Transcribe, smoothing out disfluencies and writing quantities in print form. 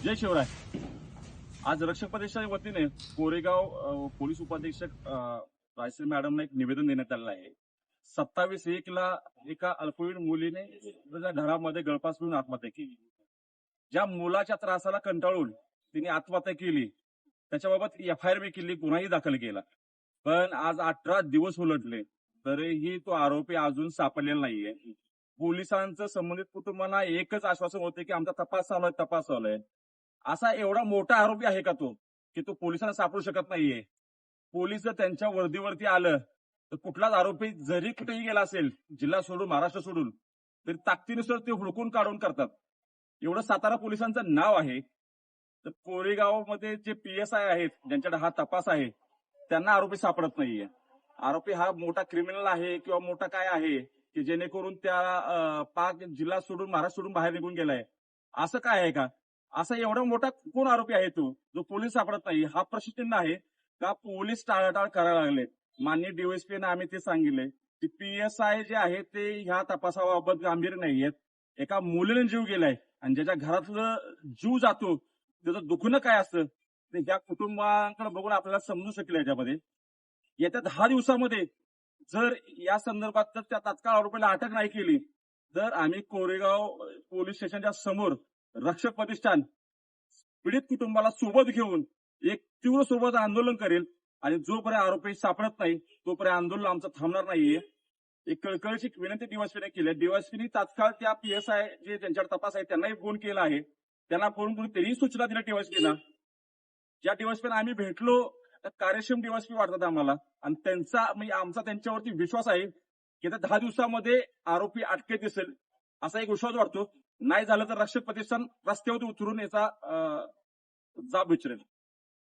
जय शिवराय. आज रक्षक प्रदेशाच्या वतीने कोरेगाव पोलीस उपाधीक्षक रायसर मॅडमना एक निवेदन देण्यात आलेलं आहे. 27/1 ला एका अल्पवयीन मुलीने तिच्या घरामध्ये गळफास करून आत्महत्या केली. ज्या मुलाच्या त्रासाला कंटाळून तिने आत्महत्या केली त्याच्याबाबत FIR बी केली, गुन्हाही दाखल केला. पण आज 18 दिवस उलटले तरीही तो आरोपी अजून सापडलेला नाहीये. पोलिसांचं संबंधित कुटुंबांना एकच आश्वासन होते की आमचा तपास चालू आहे. असा एवढा मोठा आरोपी आहे का तो, की तो पोलिसांना सापडू शकत नाहीये? पोलीस जर त्यांच्या वर्दीवरती आलं तर कुठलाच आरोपी जरी कुठेही गेला असेल, जिल्हा सोडून महाराष्ट्र सोडून, तरी ताकदीनुसार ते हुडकून काढून करतात. एवढं सातारा पोलिसांचं नाव आहे. तर कोरेगावमध्ये जे PSI आहेत, ज्यांच्याकडे हा तपास आहे, त्यांना आरोपी सापडत नाहीये. आरोपी हा मोठा क्रिमिनल आहे किंवा मोठा काय आहे की जेणेकरून त्या पाक जिल्हा सोडून महाराष्ट्र सोडून बाहेर निघून गेलाय, असं काय आहे का? असा एवढा मोठा कोण आरोपी आहे तो, जो पोलीस सापडत नाही? हा प्रश्नचिन्ह आहे का पोलीस टाळाटाळ करायला लागलेत. माननीय DYSPने आम्ही ते सांगितले की PSI जे आहे ते ह्या तपासाबाबत गंभीर नाहीयेत. एका मुलीने जीव गेलाय आणि ज्याच्या घरातलं जीव जातो त्याचं दुखणं काय असतं ते ह्या कुटुंबाकडे बघून आपल्याला समजू शकेल. याच्यामध्ये येत्या 10 दिवसामध्ये जर या संदर्भात जर त्या तात्काळ आरोपीला अटक नाही केली तर आम्ही कोरेगाव पोलीस स्टेशनच्या समोर रक्षक प्रतिष्ठान पीडित कुटुंबाला सोबत घेऊन एक तीव्र स्वरूपाचं आंदोलन करेल आणि जोपर्यंत आरोपी सापडत नाही तोपर्यंत आंदोलन आमचं थांबणार नाहीये. एक कळकळीची विनंती DYSPने केली आहे. DYSPने तात्काळ त्या PSI जे त्यांच्यावर तपास आहे त्यांनाही फोन केला आहे. त्यांना फोन करून तरीही सूचना दिल्या DYSPना. ज्या DYSPना आम्ही भेटलो तर कार्यक्षम DYSP वाटतात आम्हाला आणि त्यांचा म्हणजे आमचा त्यांच्यावरती विश्वास आहे की त्या 10 दिवसामध्ये आरोपी अटकेत दिसेल असा एक विश्वास वाटतो. नाही झालं तर रक्षक प्रतिष्ठान रस्त्यावरती उतरून याचा जाब विचारेल.